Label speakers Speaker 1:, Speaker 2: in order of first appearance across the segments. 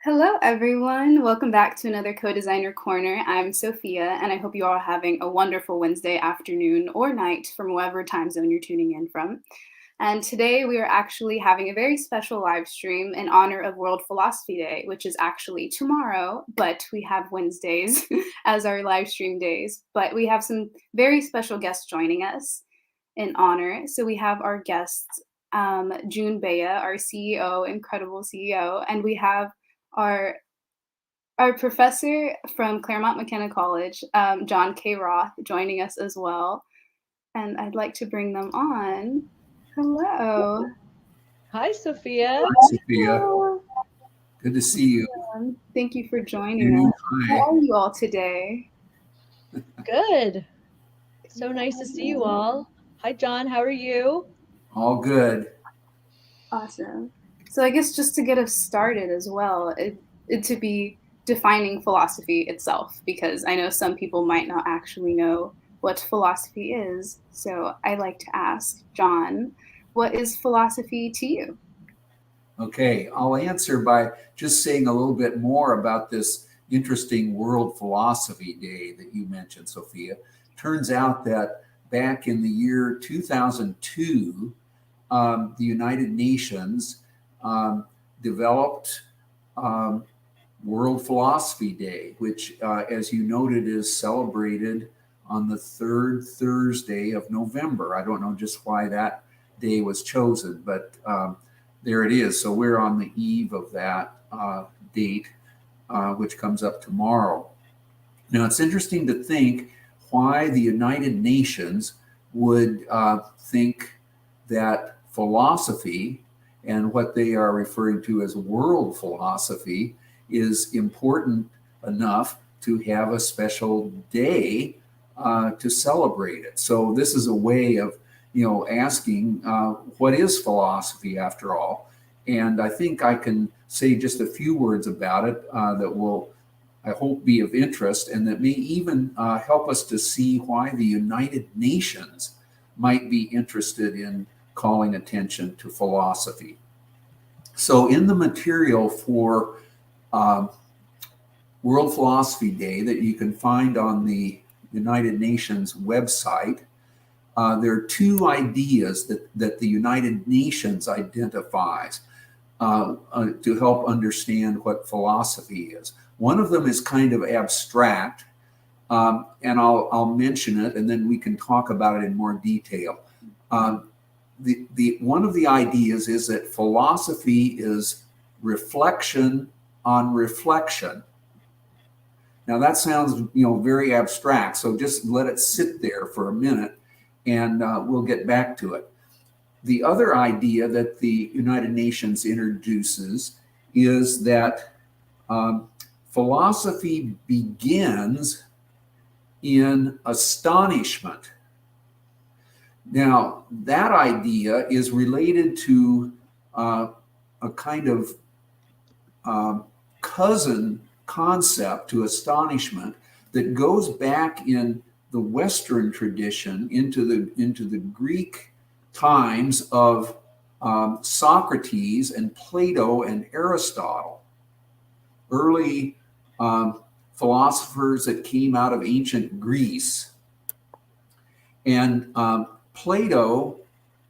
Speaker 1: Hello, everyone. Welcome back to another Co-Designer Corner. I'm Sophia, and I hope you all are having a wonderful Wednesday afternoon or night from whatever time zone you're tuning in from. And today we are actually having a very special live stream in honor of World Philosophy Day, which is actually tomorrow, but we have Wednesdays as our live stream days. But we have some very special guests joining us in honor. So we have our guest, June Bayha, our CEO, incredible CEO, and we have our our professor from Claremont McKenna College, John K. Roth, joining us as well. And I'd like to bring them on. Hello.
Speaker 2: Hi, Sophia.
Speaker 3: Hi, Sophia.
Speaker 1: Hello.
Speaker 3: Good to see you.
Speaker 1: Thank you for joining us.
Speaker 3: Hi.
Speaker 1: How are you all today?
Speaker 2: Good. So nice to see you all. Hi, John. How are you?
Speaker 3: All good.
Speaker 1: Awesome. So I guess just to get us started as well, it to be defining philosophy itself, because I know some people might not actually know what philosophy is. So I like to ask John, what is philosophy to you?
Speaker 3: Okay, I'll answer by just saying a little bit more about this interesting World Philosophy Day that you mentioned, Sophia. Turns out that back in the year 2002, the United Nations developed World Philosophy Day, which, as you noted, is celebrated on the third Thursday of November. I don't know just why that day was chosen, but there it is. So we're on the eve of that date, which comes up tomorrow. Now, it's interesting to think why the United Nations would think that philosophy and what they are referring to as world philosophy is important enough to have a special day to celebrate it. So this is a way of, asking what is philosophy after all. And I think I can say just a few words about it that will, I hope, be of interest and that may even help us to see why the United Nations might be interested in calling attention to philosophy. So in the material for World Philosophy Day that you can find on the United Nations website, there are two ideas that the United Nations identifies to help understand what philosophy is. One of them is kind of abstract, and I'll mention it, and then we can talk about it in more detail. The one of the ideas is that philosophy is reflection on reflection. Now that sounds, very abstract, so just let it sit there for a minute, and we'll get back to it. The other idea that the United Nations introduces is that philosophy begins in astonishment. Now, that idea is related to a kind of cousin concept to astonishment that goes back in the Western tradition into the Greek times of Socrates and Plato and Aristotle, early philosophers that came out of ancient Greece. And Plato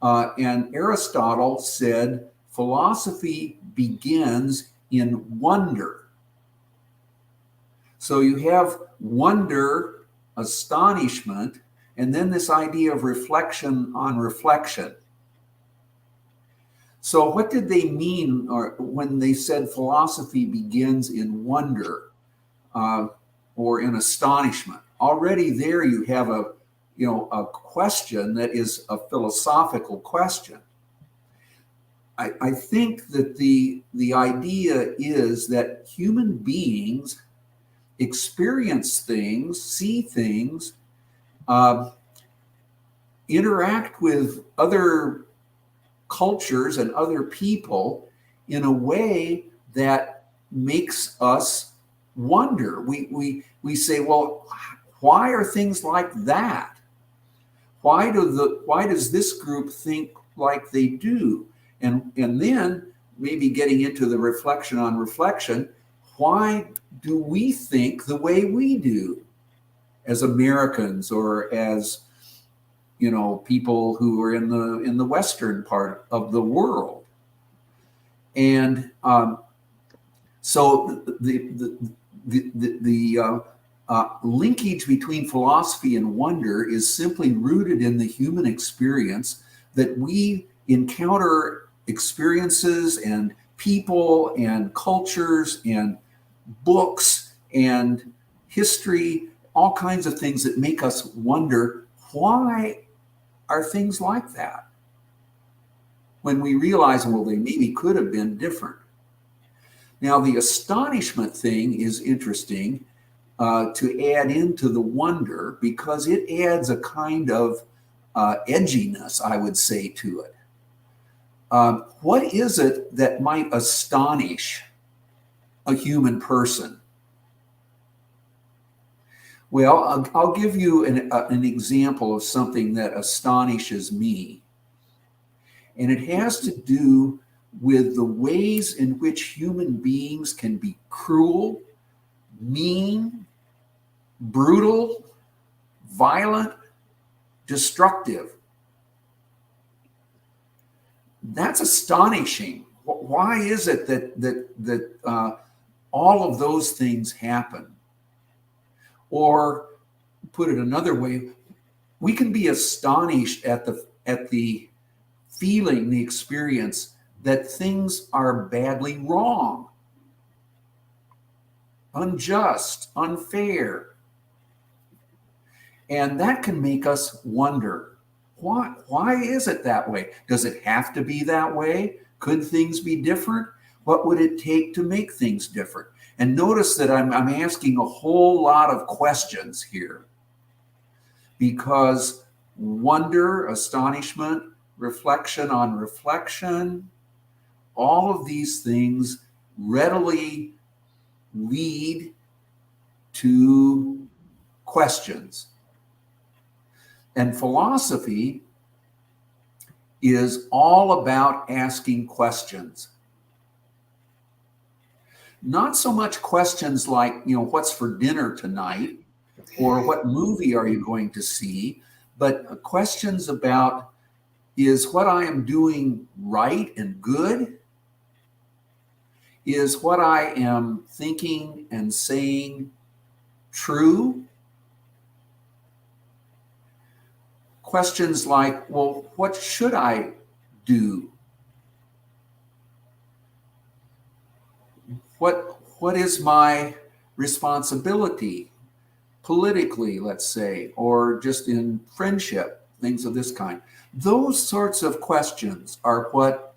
Speaker 3: and Aristotle said philosophy begins in wonder. So you have wonder, astonishment, and then this idea of reflection on reflection. So what did they mean when they said philosophy begins in wonder or in astonishment? Already there you have a question that is a philosophical question. I think that the idea is that human beings experience things, see things, interact with other cultures and other people in a way that makes us wonder. We say, well, why are things like that? Why does this group think like they do? And then maybe getting into the reflection on reflection, why do we think the way we do as Americans, or as, you know, people who are in the western part of the world? And so the linkage between philosophy and wonder is simply rooted in the human experience, that we encounter experiences and people and cultures and books and history, all kinds of things that make us wonder, why are things like that? When we realize, well, they maybe could have been different. Now, the astonishment thing is interesting to add into the wonder, because it adds a kind of edginess, I would say, to it. What is it that might astonish a human person? Well, I'll give you an example of something that astonishes me. And it has to do with the ways in which human beings can be cruel, mean, brutal, violent, destructive. That's astonishing. Why is it that all of those things happen? Or put it another way, we can be astonished at the feeling, the experience that things are badly wrong, unjust, unfair. And that can make us wonder, why is it that way? Does it have to be that way? Could things be different? What would it take to make things different? And notice that I'm asking a whole lot of questions here, because wonder, astonishment, reflection on reflection, all of these things readily lead to questions. And philosophy is all about asking questions. Not so much questions like, you know, what's for dinner tonight, or what movie are you going to see, but questions about, is what I am doing right and good? Is what I am thinking and saying true? Questions like, well, what should I do? What is my responsibility politically, let's say, or just in friendship, things of this kind? Those sorts of questions are what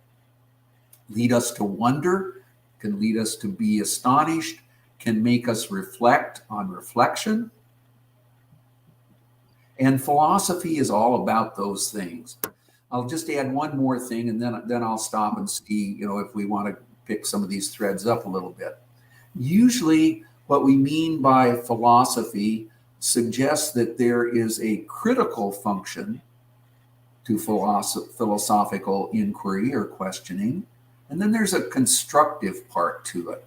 Speaker 3: lead us to wonder, can lead us to be astonished, can make us reflect on reflection. And philosophy is all about those things. I'll just add one more thing, and then I'll stop and see, you know, if we want to pick some of these threads up a little bit. Usually what we mean by philosophy suggests that there is a critical function to philosophical inquiry or questioning, and then there's a constructive part to it.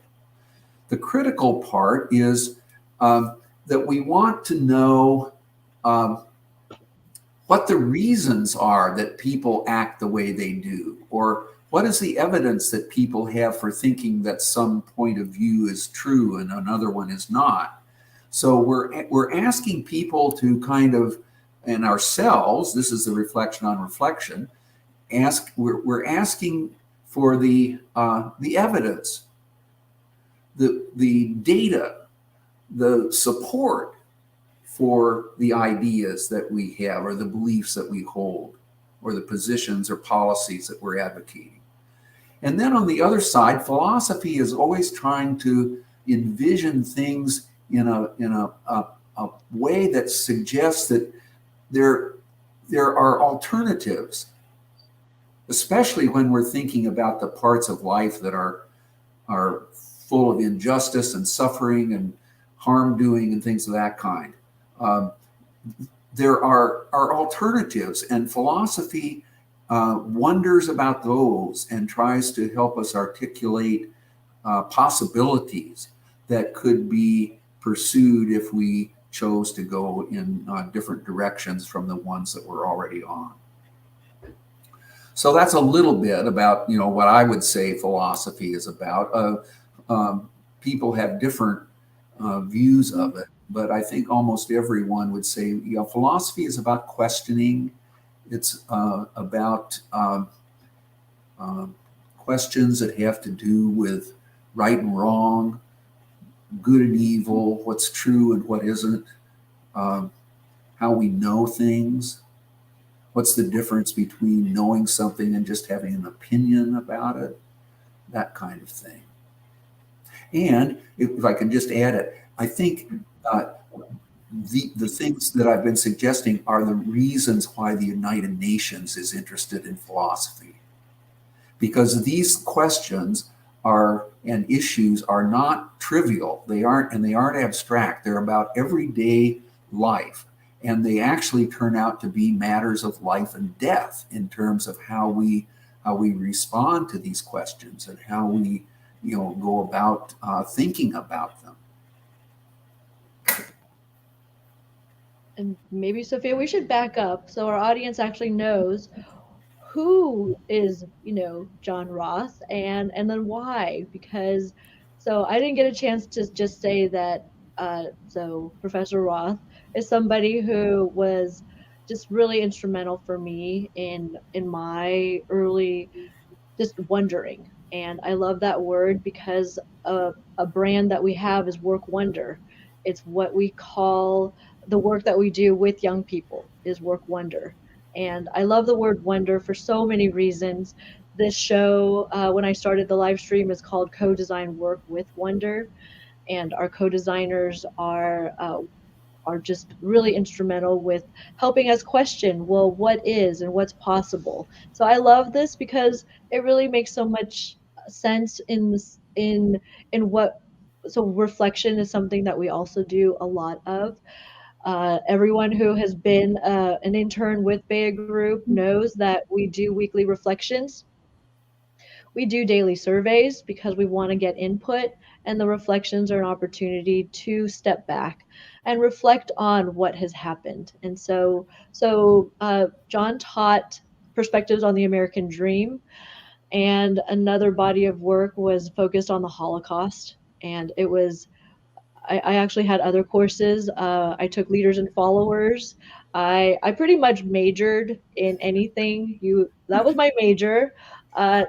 Speaker 3: The critical part is that we want to know what the reasons are that people act the way they do, or what is the evidence that people have for thinking that some point of view is true and another one is not. So we're asking people to kind of, and ourselves, this is the reflection on reflection, we're asking for the evidence, the data, the support for the ideas that we have, or the beliefs that we hold, or the positions or policies that we're advocating. And then on the other side, philosophy is always trying to envision things in a way that suggests that there are alternatives, especially when we're thinking about the parts of life that are full of injustice and suffering and harm doing and things of that kind. There are alternatives, and philosophy wonders about those and tries to help us articulate possibilities. that could be pursued if we chose to go in different directions from the ones that we're already on. So that's a little bit about, what I would say philosophy is about. People have different views of it, but I think almost everyone would say, philosophy is about questioning. It's about questions that have to do with right and wrong, good and evil, what's true and what isn't, how we know things. What's the difference between knowing something and just having an opinion about it? That kind of thing. And if I can just add it, I think the things that I've been suggesting are the reasons why the United Nations is interested in philosophy. Because these questions and issues are not trivial. They aren't abstract. They're about everyday life. And they actually turn out to be matters of life and death in terms of how we respond to these questions and how we go about thinking about them.
Speaker 2: And maybe, Sophia, we should back up so our audience actually knows who is, John Roth and then why. Because so I didn't get a chance to just say that. So Professor Roth is somebody who was just really instrumental for me in my early just wondering. And I love that word because a brand that we have is Work Wonder. It's what we call the work that we do with young people is Work Wonder. And I love the word wonder for so many reasons. This show, when I started the live stream, is called Codesign Work with Wonder. And our co-designers are just really instrumental with helping us question, well, what is and what's possible. So I love this because it really makes so much sense in this, in what. So reflection is something that we also do a lot of. Everyone who has been an intern with Bayha Group knows that we do weekly reflections. We do daily surveys because we want to get input, and the reflections are an opportunity to step back and reflect on what has happened. And so John taught perspectives on the American dream, and another body of work was focused on the Holocaust. And it was I actually had other courses. I took leaders and followers. I pretty much majored in anything. That was my major. Uh,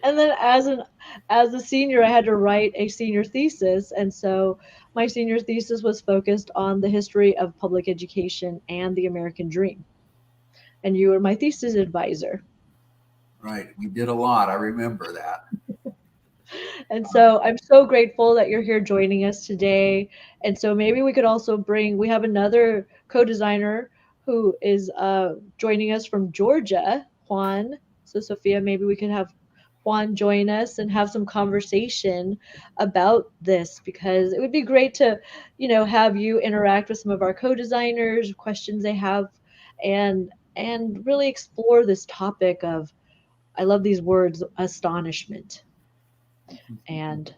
Speaker 2: and then as a senior, I had to write a senior thesis, and so my senior thesis was focused on the history of public education and the American dream. And you were my thesis advisor.
Speaker 3: Right. We did a lot. I remember that.
Speaker 2: And so I'm so grateful that you're here joining us today. And so maybe we could also we have another co-designer who is joining us from Georgia, Juan. So Sophia, maybe we could have Juan join us and have some conversation about this, because it would be great to, have you interact with some of our co-designers, questions they have, and really explore this topic of, I love these words, astonishment and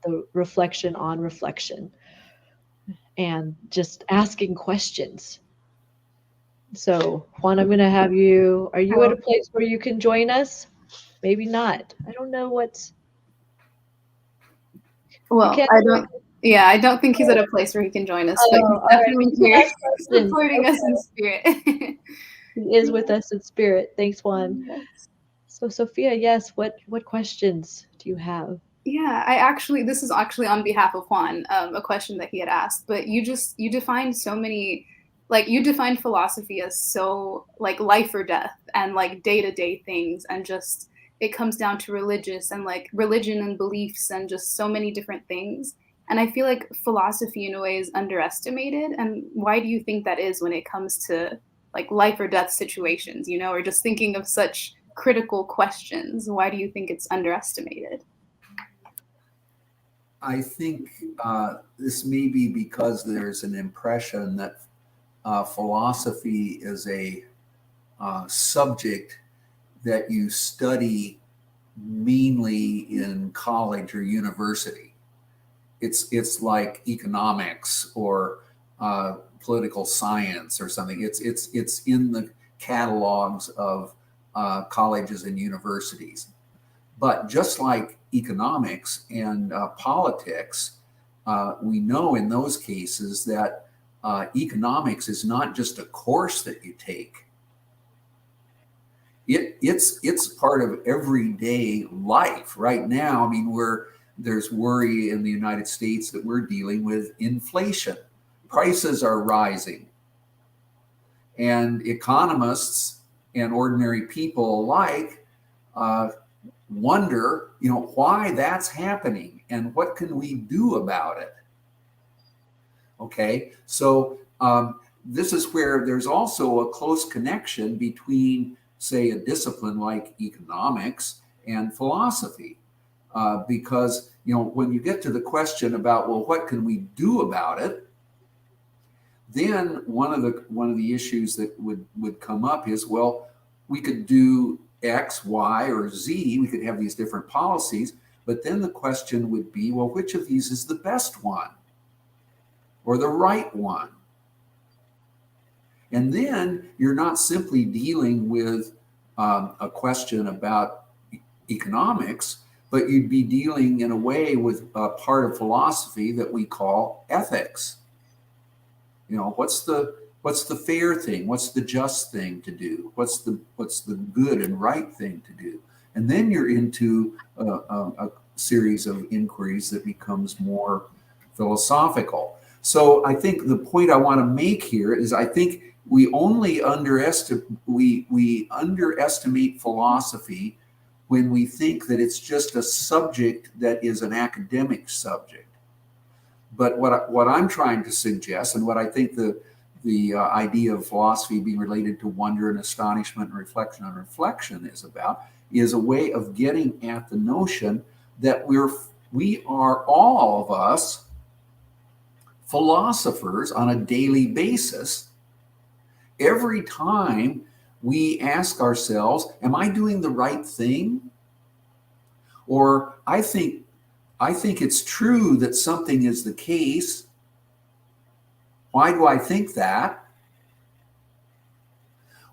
Speaker 2: the reflection on reflection and just asking questions. So Juan, I'm going to have you, are you at a place where you can join us? Maybe not. I don't know what's.
Speaker 1: Well, I don't think he's at a place where he can join us, but he's definitely here supporting us in spirit.
Speaker 2: He is with us in spirit. Thanks, Juan. Yes. So Sophia, yes, what questions do you have?
Speaker 1: Yeah, this is actually on behalf of Juan, a question that he had asked, but you defined so many, you defined philosophy as so life or death and day-to-day things, and just it comes down to religion and beliefs and just so many different things. And I feel like philosophy in a way is underestimated. And why do you think that is when it comes to life or death situations, or just thinking of such critical questions? Why do you think it's underestimated?
Speaker 3: I think this may be because there's an impression that philosophy is a subject that you study mainly in college or university. it's like economics or political science or something. It's in the catalogs of colleges and universities. But just like economics and politics, we know in those cases that economics is not just a course that you take. It's part of everyday life right now. I mean, there's worry in the United States that we're dealing with inflation. Prices are rising, and economists and ordinary people alike wonder, why that's happening and what can we do about it. Okay, so this is where there's also a close connection between, say, a discipline like economics and philosophy. Because, when you get to the question about, well, what can we do about it? Then one of the issues that would come up is, well, we could do X, Y, or Z. We could have these different policies, but then the question would be, well, which of these is the best one or the right one? And then you're not simply dealing with a question about economics, but you'd be dealing in a way with a part of philosophy that we call ethics. What's the fair thing? What's the just thing to do? What's the good and right thing to do? And then you're into a series of inquiries that becomes more philosophical. So I think the point I want to make here is, I think we underestimate philosophy when we think that it's just a subject that is an academic subject. But what I'm trying to suggest, and what I think the idea of philosophy being related to wonder and astonishment and reflection is about, is a way of getting at the notion that we are, all of us, philosophers on a daily basis. Every time we ask ourselves, am I doing the right thing? Or I think it's true that something is the case. Why do I think that?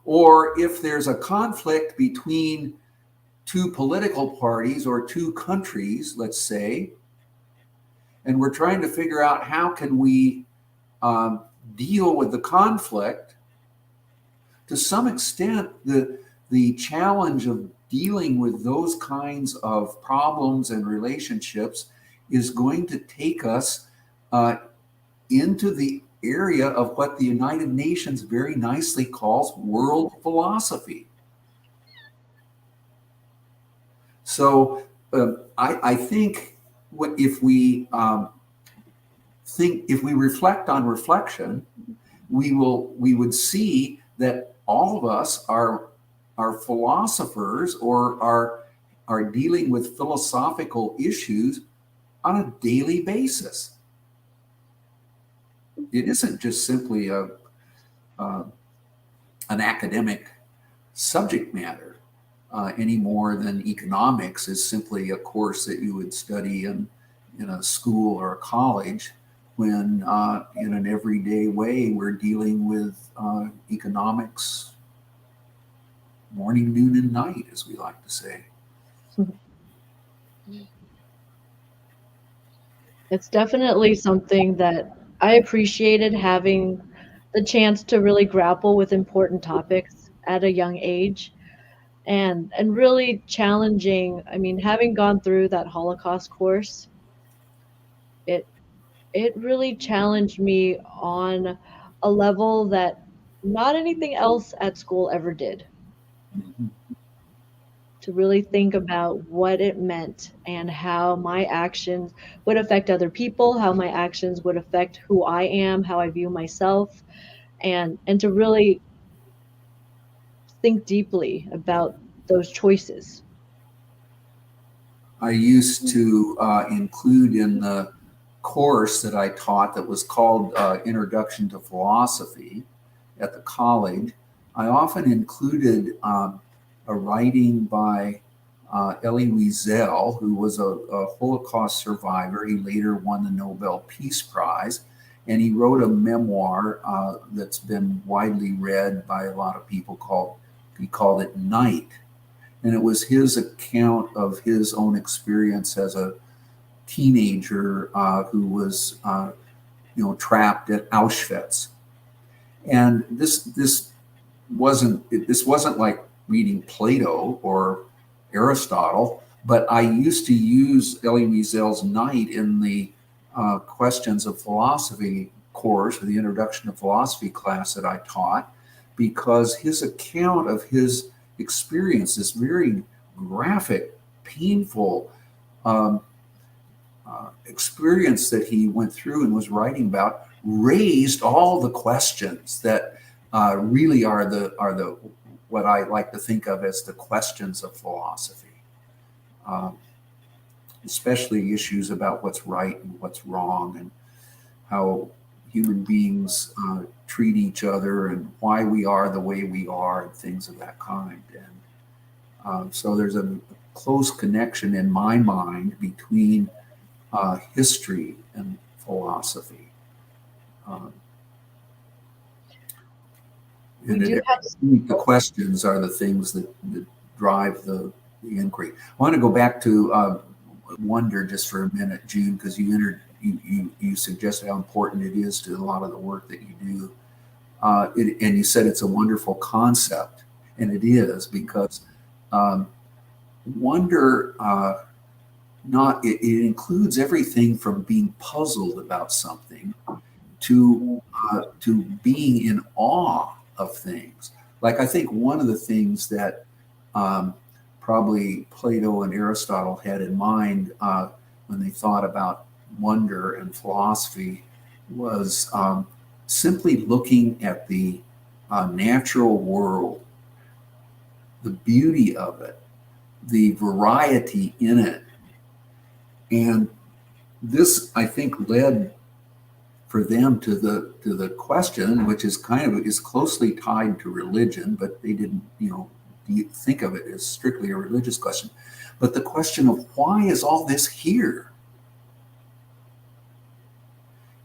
Speaker 3: Or if there's a conflict between two political parties or two countries, let's say, and we're trying to figure out how can we deal with the conflict, to some extent, the challenge of dealing with those kinds of problems and relationships is going to take us into the area of what the United Nations very nicely calls world philosophy. So I think if we reflect on reflection, we would see that all of us are philosophers, or are dealing with philosophical issues on a daily basis. It isn't just simply an academic subject matter any more than economics is simply a course that you would study in a school or a college, when in an everyday way we're dealing with economics morning, noon, and night, as we like to say.
Speaker 2: It's definitely something that I appreciated, having the chance to really grapple with important topics at a young age, and really challenging. I mean, having gone through that Holocaust course, it it really challenged me on a level that not anything else at school ever did.
Speaker 3: Mhm.
Speaker 2: To really think about what it meant and how my actions would affect other people, how my actions would affect who I am, how I view myself, and to really think deeply about those choices.
Speaker 3: I used to include in the course that I taught, that was called Introduction to Philosophy at the college, I often included a writing by Elie Wiesel, who was a Holocaust survivor. He later won the Nobel Peace Prize, and he wrote a memoir that's been widely read by a lot of people. He called it Night, and it was his account of his own experience as a teenager who was, trapped at Auschwitz. And this wasn't like reading Plato or Aristotle, but I used to use Elie Wiesel's Night in the Questions of Philosophy course, or the Introduction to Philosophy class that I taught, because his account of his experience, this very graphic, painful experience that he went through and was writing about, raised all the questions that really are the what I like to think of as the questions of philosophy, especially issues about what's right and what's wrong, and how human beings treat each other, and why we are the way we are, and things of that kind. And so there's a close connection in my mind between history and philosophy. And the questions are the things that drive the inquiry. I want to go back to wonder just for a minute, June, because you suggested how important it is to a lot of the work that you do. And you said it's a wonderful concept, and it is, because wonder it includes everything from being puzzled about something to being in awe of things. Like, I think one of the things that probably Plato and Aristotle had in mind when they thought about wonder and philosophy was simply looking at the natural world, the beauty of it, the variety in it. And this, I think, led for them to the question, which is closely tied to religion, but they didn't, think of it as strictly a religious question. But the question of, why is all this here?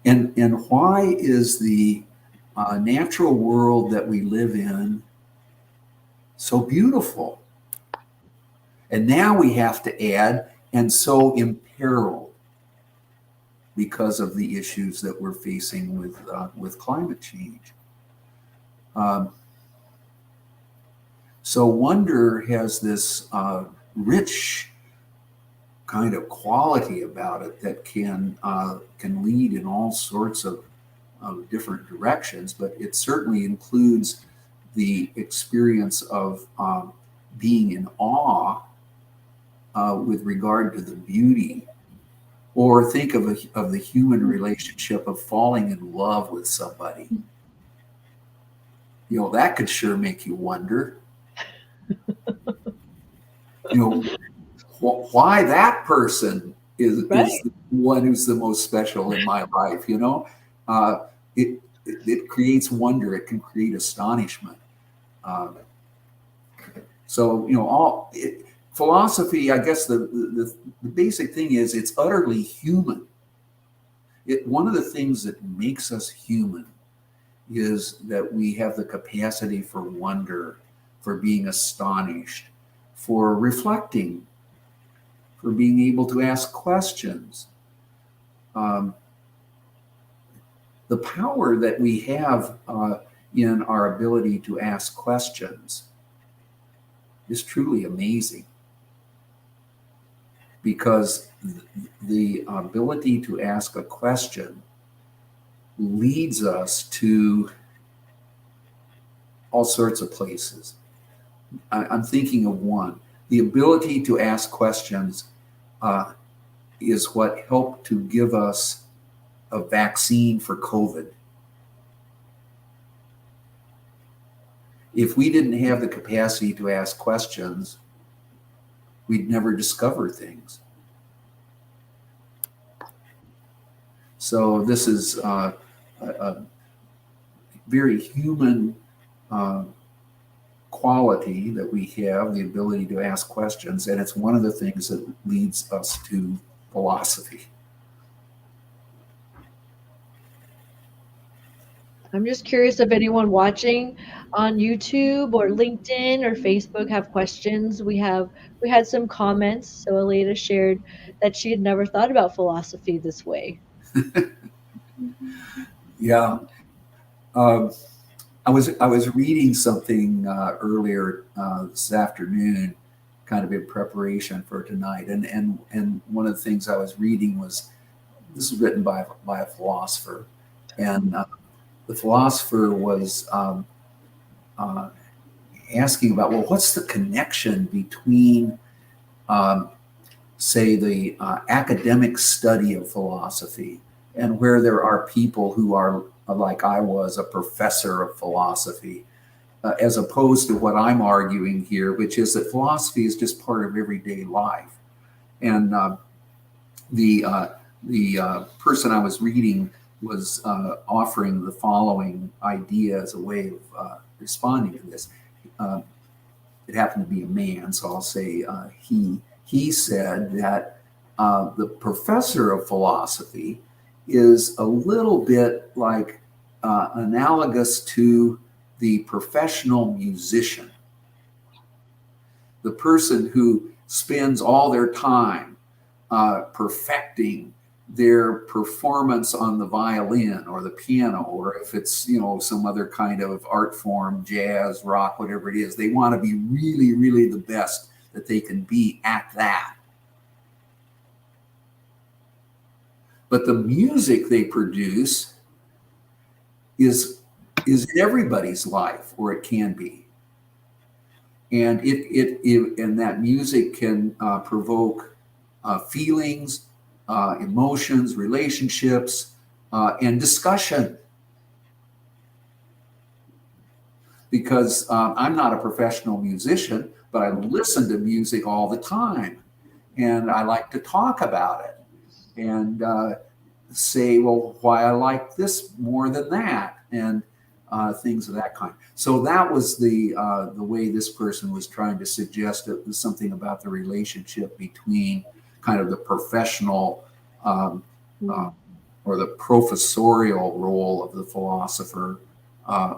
Speaker 3: And why is the natural world that we live in so beautiful? And now we have to add, and so imperiled, because of the issues that we're facing with climate change. So wonder has this rich kind of quality about it that can lead in all sorts of different directions, but it certainly includes the experience of being in awe with regard to the beauty. Or think of the human relationship of falling in love with somebody. That could sure make you wonder. Why that person is the one who's the most special in my life. It creates wonder. It can create astonishment. Philosophy, I guess the basic thing is it's utterly human. One of the things that makes us human is that we have the capacity for wonder, for being astonished, for reflecting, for being able to ask questions. The power that we have in our ability to ask questions is truly amazing. Because the ability to ask a question leads us to all sorts of places. I'm thinking of one. The ability to ask questions is what helped to give us a vaccine for COVID. If we didn't have the capacity to ask questions, we'd never discover things. So this is a very human quality that we have, the ability to ask questions, and it's one of the things that leads us to philosophy.
Speaker 2: I'm just curious if anyone watching on YouTube or LinkedIn or Facebook have questions. We had some comments. So Aleda shared that she had never thought about philosophy this way.
Speaker 3: Yeah. I was reading something earlier this afternoon, kind of in preparation for tonight, and one of the things I was reading was, this was written by a philosopher, and the philosopher was asking about, well, what's the connection between say the academic study of philosophy and where there are people who are like I was, a professor of philosophy, as opposed to what I'm arguing here, which is that philosophy is just part of everyday life. And the person I was reading was offering the following idea as a way of responding to this. It happened to be a man, so I'll say he. He said that the professor of philosophy is a little bit like analogous to the professional musician, the person who spends all their time perfecting their performance on the violin or the piano, or if it's, you know, some other kind of art form, jazz, rock, whatever it is, they want to be really, really the best that they can be at that. But the music they produce is in everybody's life, or it can be. And and that music can provoke feelings, emotions, relationships, and discussion. Because I'm not a professional musician, but I listen to music all the time, and I like to talk about it and say, well, why I like this more than that, and things of that kind. So that was the way this person was trying to suggest it was something about the relationship between kind of the professional or the professorial role of the philosopher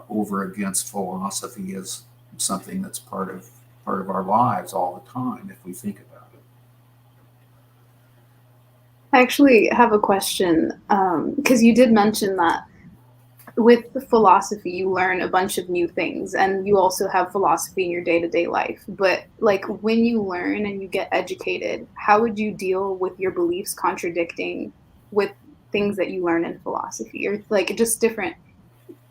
Speaker 3: over against philosophy as something that's part of our lives all the time, if we think about it.
Speaker 1: I actually have a question, because you did mention that with philosophy, you learn a bunch of new things, and you also have philosophy in your day-to-day life. But like when you learn and you get educated, how would you deal with your beliefs contradicting with things that you learn in philosophy, or like just different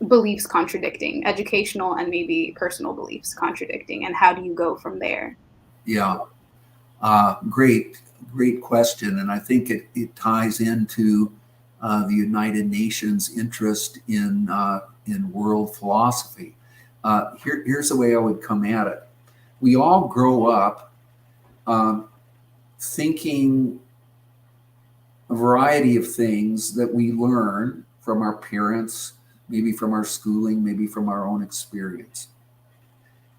Speaker 1: beliefs contradicting, educational and maybe personal beliefs contradicting, and how do you go from there?
Speaker 3: Yeah, great question, and I think it ties into the United Nations interest in world philosophy. Here's the way I would come at it. We all grow up thinking a variety of things that we learn from our parents, maybe from our schooling, maybe from our own experience.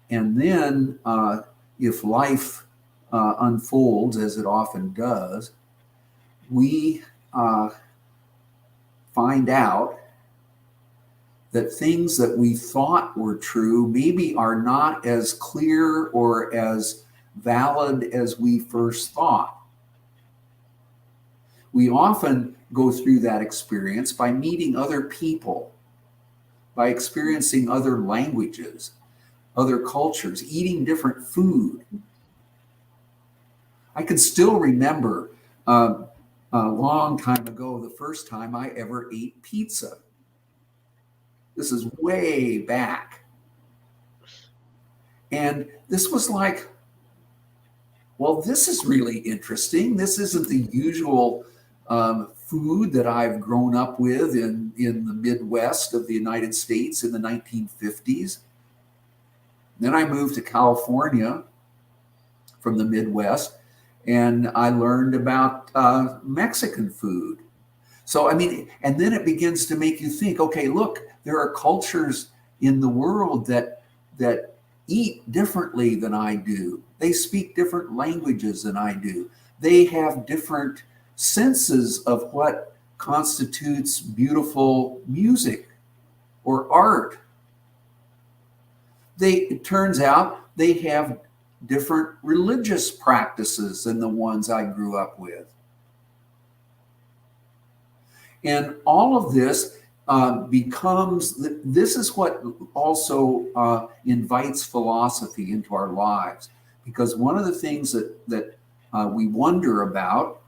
Speaker 3: And then if life unfolds, as it often does, we find out that things that we thought were true maybe are not as clear or as valid as we first thought. We often go through that experience by meeting other people, by experiencing other languages, other cultures, eating different food. I can still remember a long time ago, the first time I ever ate pizza. This is way back. And this was like, well, this is really interesting. This isn't the usual food that I've grown up with in the Midwest of the United States in the 1950s. Then I moved to California from the Midwest, and I learned about Mexican food. So, I mean, and then it begins to make you think, okay, look, there are cultures in the world that eat differently than I do. They speak different languages than I do. They have different senses of what constitutes beautiful music or art. It turns out they have different religious practices than the ones I grew up with. And all of this this is what also invites philosophy into our lives. Because one of the things that we wonder about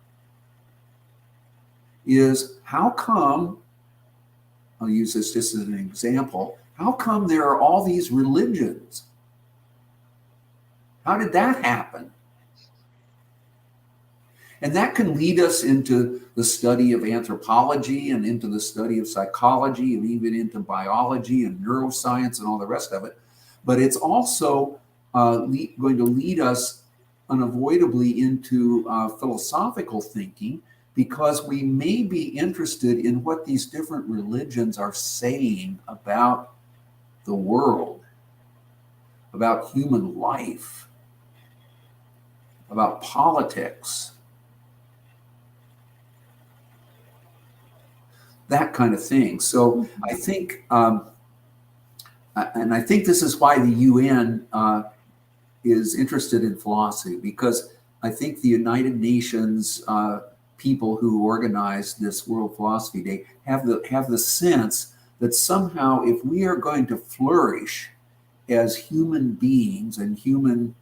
Speaker 3: is how come, I'll use this just as an example, how come there are all these religions? How did that happen? And that can lead us into the study of anthropology and into the study of psychology and even into biology and neuroscience and all the rest of it. But it's also going to lead us unavoidably into philosophical thinking, because we may be interested in what these different religions are saying about the world, about human life, about politics, that kind of thing. So I think, and I think this is why the UN is interested in philosophy, because I think the United Nations people who organized this World Philosophy Day have the sense that somehow if we are going to flourish as human beings and human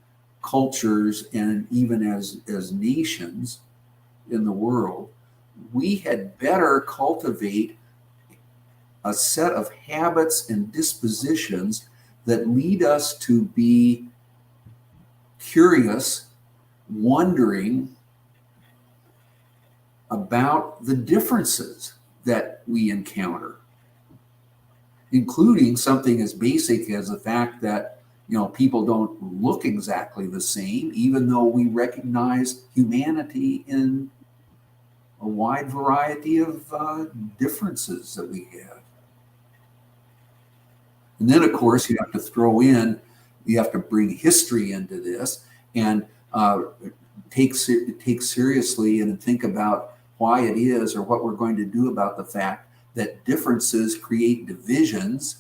Speaker 3: cultures and even as nations in the world, we had better cultivate a set of habits and dispositions that lead us to be curious, wondering about the differences that we encounter, including something as basic as the fact that, you know, people don't look exactly the same, even though we recognize humanity in a wide variety of differences that we have. And then, of course, you have to bring history into this and take seriously and think about why it is, or what we're going to do about the fact that differences create divisions,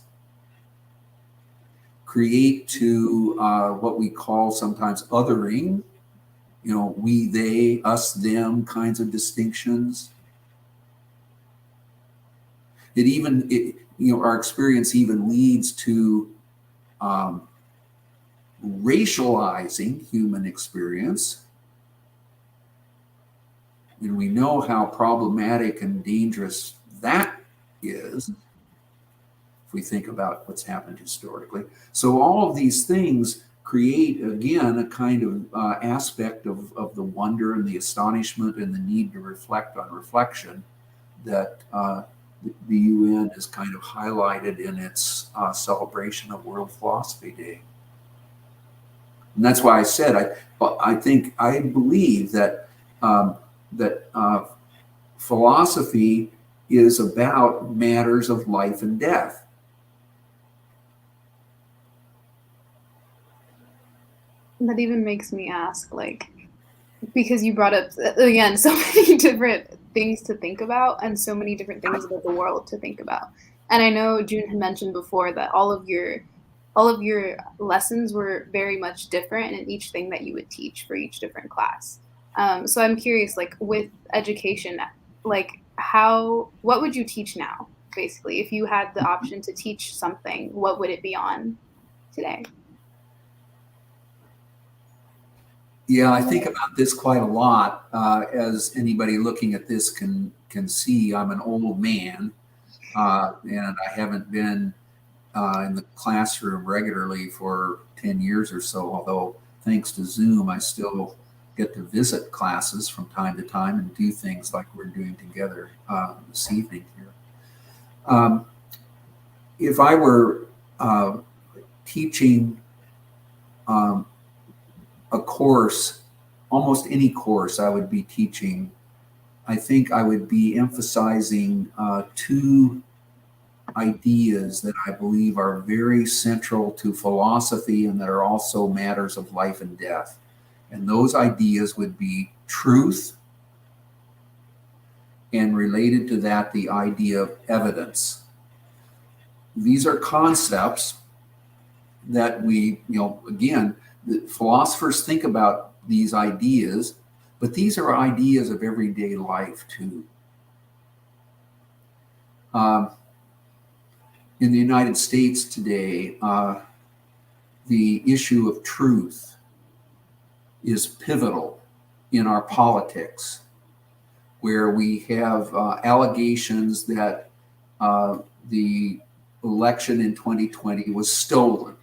Speaker 3: create to what we call sometimes othering, you know, we, they, us, them kinds of distinctions. Our experience even leads to racializing human experience. And we know how problematic and dangerous that is if we think about what's happened historically. So all of these things create, again, a kind of aspect of the wonder and the astonishment and the need to reflect on reflection that the UN has kind of highlighted in its celebration of World Philosophy Day. And that's why I said I believe that philosophy is about matters of life and death.
Speaker 1: That even makes me ask, like, because you brought up, again, so many different things to think about and so many different things about the world to think about. And I know June had mentioned before that all of your lessons were very much different in each thing that you would teach for each different class. So I'm curious, like, with education, like, what would you teach now, basically? If you had the option to teach something, what would it be on today?
Speaker 3: Yeah, I think about this quite a lot. As anybody looking at this can see, I'm an old man, and I haven't been in the classroom regularly for 10 years or so, although thanks to Zoom, I still get to visit classes from time to time and do things like we're doing together this evening here. If I were teaching a course, almost any course I would be teaching, I think I would be emphasizing two ideas that I believe are very central to philosophy and that are also matters of life and death. And those ideas would be truth, and related to that, the idea of evidence. These are concepts that we, again, the philosophers think about these ideas, but these are ideas of everyday life too. In the United States today, the issue of truth is pivotal in our politics, where we have allegations that the election in 2020 was stolen,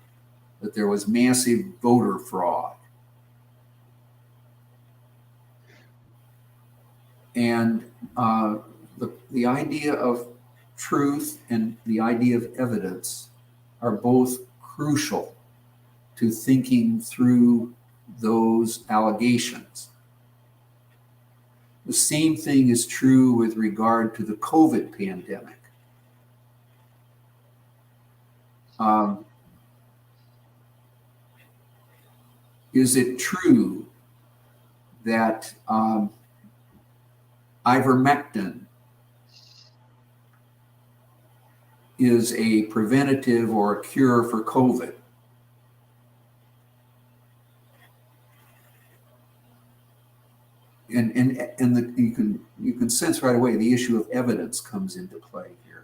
Speaker 3: that there was massive voter fraud. And the idea of truth and the idea of evidence are both crucial to thinking through those allegations. The same thing is true with regard to the COVID pandemic. Is it true that ivermectin is a preventative or a cure for COVID? And you can sense right away the issue of evidence comes into play here.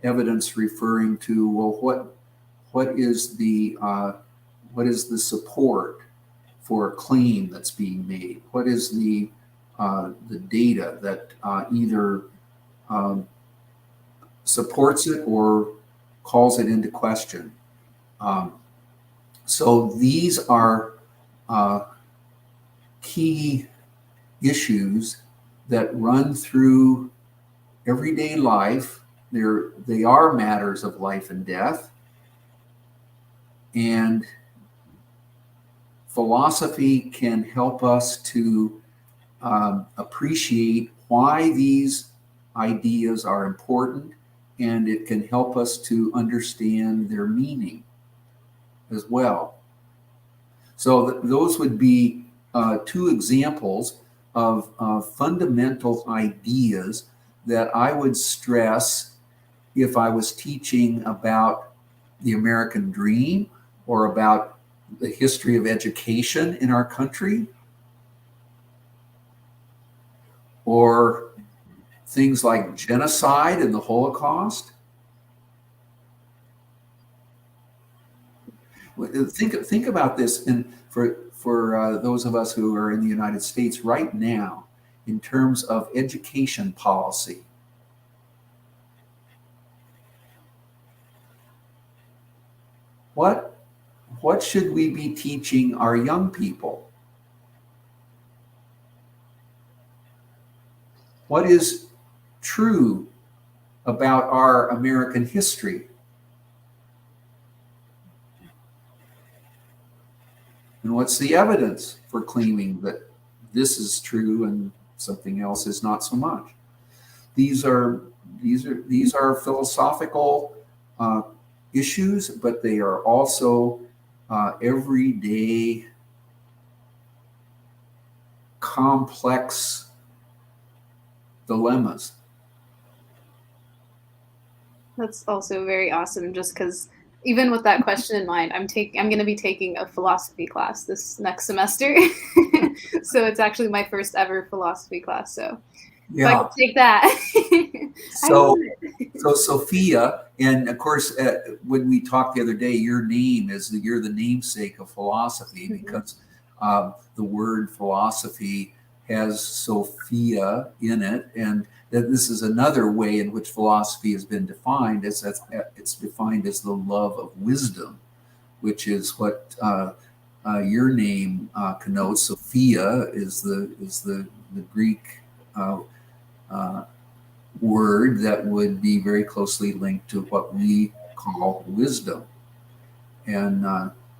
Speaker 3: Evidence referring to, well, what is the support for a claim that's being made? What is the data that either supports it or calls it into question? So these are key issues that run through everyday life. They are matters of life and death. And philosophy can help us to appreciate why these ideas are important, and it can help us to understand their meaning as well. So those would be two examples of fundamental ideas that I would stress if I was teaching about the American dream or about the history of education in our country, or things like genocide and the Holocaust. Think about this, and for those of us who are in the United States right now, in terms of education policy. What should we be teaching our young people? What is true about our American history? And what's the evidence for claiming that this is true and something else is not so much? These are philosophical issues, but they are also everyday, complex dilemmas.
Speaker 1: That's also very awesome, just because even with that question in mind, I'm going to be taking a philosophy class this next semester. So it's actually my first ever philosophy class. So if I could take that.
Speaker 3: So Sophia, and of course, when we talked the other day, you're the namesake of philosophy, because the word philosophy has Sophia in it, and that this is another way in which philosophy has been defined. It's defined as the love of wisdom, which is what your name connotes. Sophia is the Greek word that would be very closely linked to what we call wisdom. And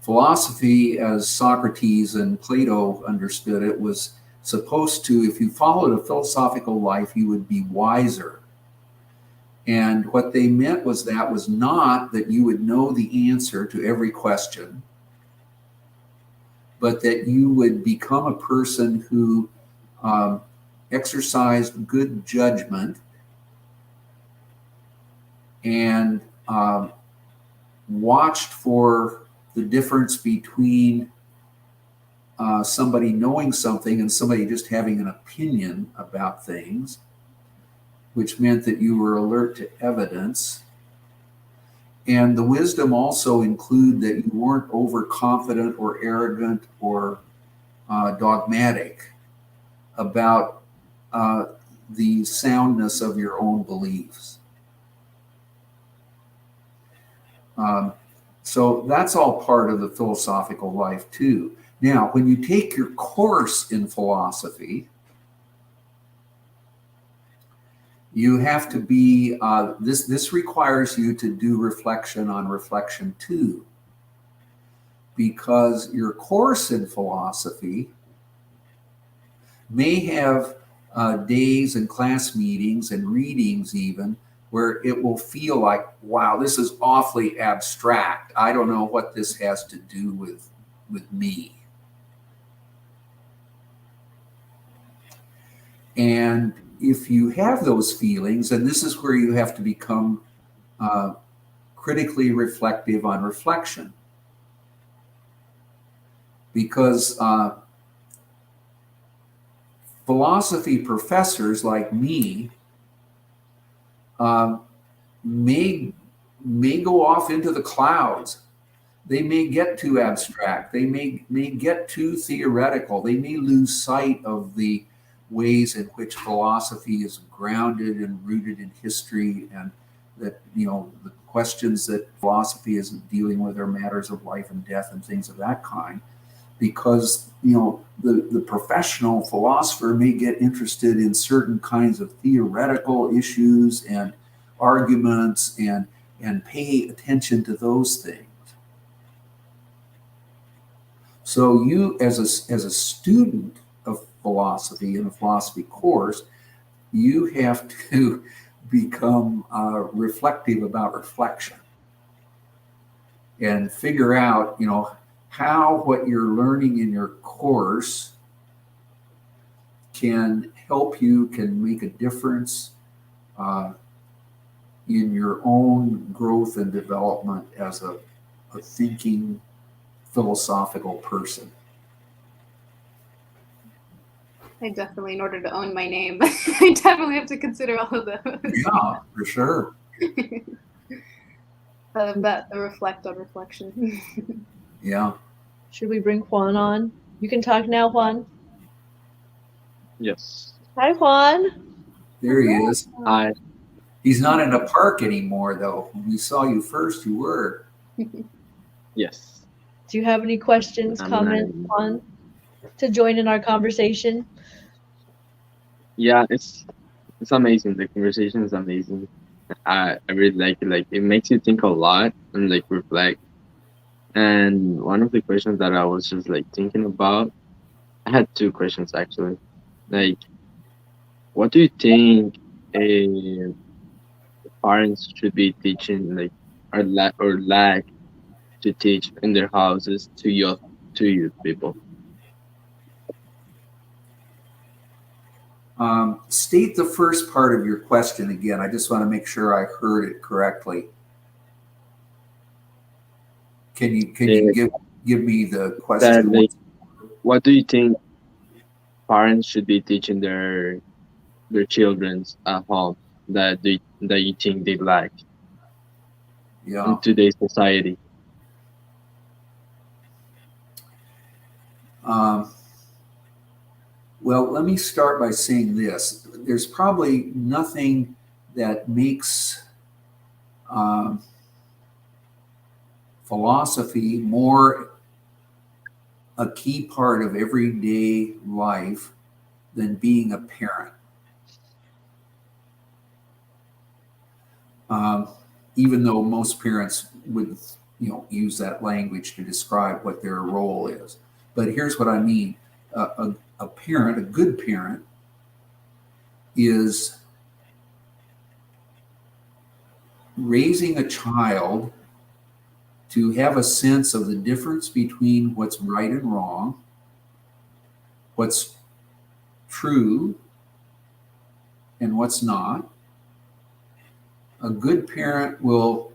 Speaker 3: philosophy, as Socrates and Plato understood it, was supposed to, if you followed a philosophical life, you would be wiser. And what they meant was that was not that you would know the answer to every question, but that you would become a person who exercised good judgment and watched for the difference between somebody knowing something and somebody just having an opinion about things, which meant that you were alert to evidence. And the wisdom also included that you weren't overconfident or arrogant or dogmatic about the soundness of your own beliefs. So that's all part of the philosophical life too. Now, when you take your course in philosophy, you have to be, this requires you to do reflection on reflection too, because your course in philosophy may have days and class meetings and readings even where it will feel like, wow, this is awfully abstract. I don't know what this has to do with me. And if you have those feelings, and this is where you have to become critically reflective on reflection, because philosophy professors like me may go off into the clouds. They may get too abstract. They may get too theoretical. They may lose sight of the ways in which philosophy is grounded and rooted in history, and that, you know, the questions that philosophy is dealing with are matters of life and death and things of that kind. Because, you know, the professional philosopher may get interested in certain kinds of theoretical issues and arguments and pay attention to those things. So you, as a student of philosophy in a philosophy course, you have to become reflective about reflection and figure out, you know, how what you're learning in your course can help you, can make a difference in your own growth and development as a thinking philosophical person.
Speaker 1: I definitely, in order to own my name, I definitely have to consider all of those.
Speaker 3: Yeah, for sure.
Speaker 1: But reflect on reflection.
Speaker 3: Yeah.
Speaker 2: Should we bring Juan on? You can talk now, Juan.
Speaker 4: Yes.
Speaker 2: Hi, Juan.
Speaker 3: There he is.
Speaker 4: Hi.
Speaker 3: He's not in a park anymore, though. When we saw you first, you were.
Speaker 4: Yes.
Speaker 2: Do you have any questions,
Speaker 4: I'm
Speaker 2: comments,
Speaker 4: not-
Speaker 2: Juan, to join in our conversation?
Speaker 4: Yeah, it's amazing. The conversation is amazing. I really like it. Like, it makes you think a lot and like reflect. And one of the questions that I was just like thinking about, I had two questions actually. Like, what do you think parents should be teaching, like, or lack to teach in their houses to youth people?
Speaker 3: State the first part of your question again. I just want to make sure I heard it correctly. Can you give me the
Speaker 4: That,
Speaker 3: question?
Speaker 4: like, what do you think parents should be teaching their children at home that you think they lack
Speaker 3: Yeah.
Speaker 4: in today's society?
Speaker 3: Well, let me start by saying this. There's probably nothing that makes philosophy more a key part of everyday life than being a parent. Even though most parents would, you know, use that language to describe what their role is. But here's what I mean. A parent, a good parent, is raising a child to have a sense of the difference between what's right and wrong, what's true and what's not. A good parent will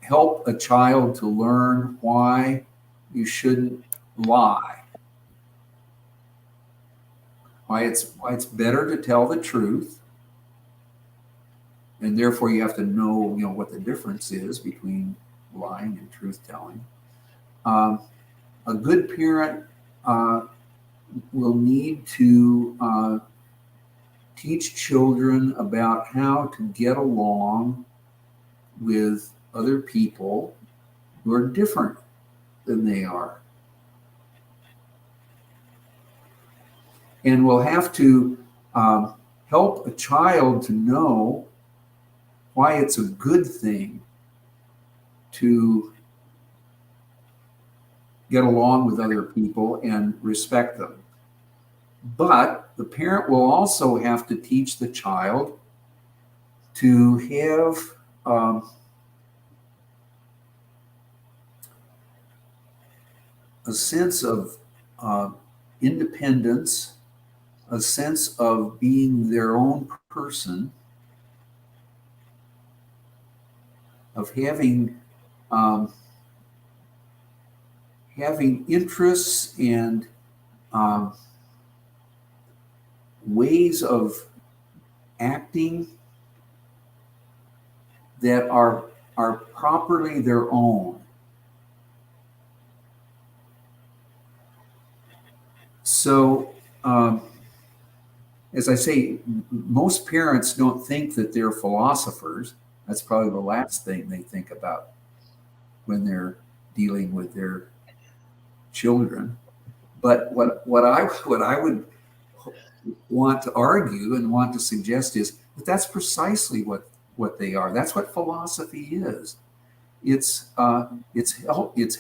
Speaker 3: help a child to learn why you shouldn't lie, why it's better to tell the truth, and therefore you have to know what the difference is between lying and truth telling. A good parent will need to teach children about how to get along with other people who are different than they are. And will have to help a child to know why it's a good thing to get along with other people and respect them. But the parent will also have to teach the child to have a sense of independence, a sense of being their own person, of having interests and ways of acting that are properly their own. So, as I say, most parents don't think that they're philosophers. That's probably the last thing they think about when they're dealing with their children. But what I would want to argue and want to suggest is that that's precisely what they are. That's what philosophy is. It's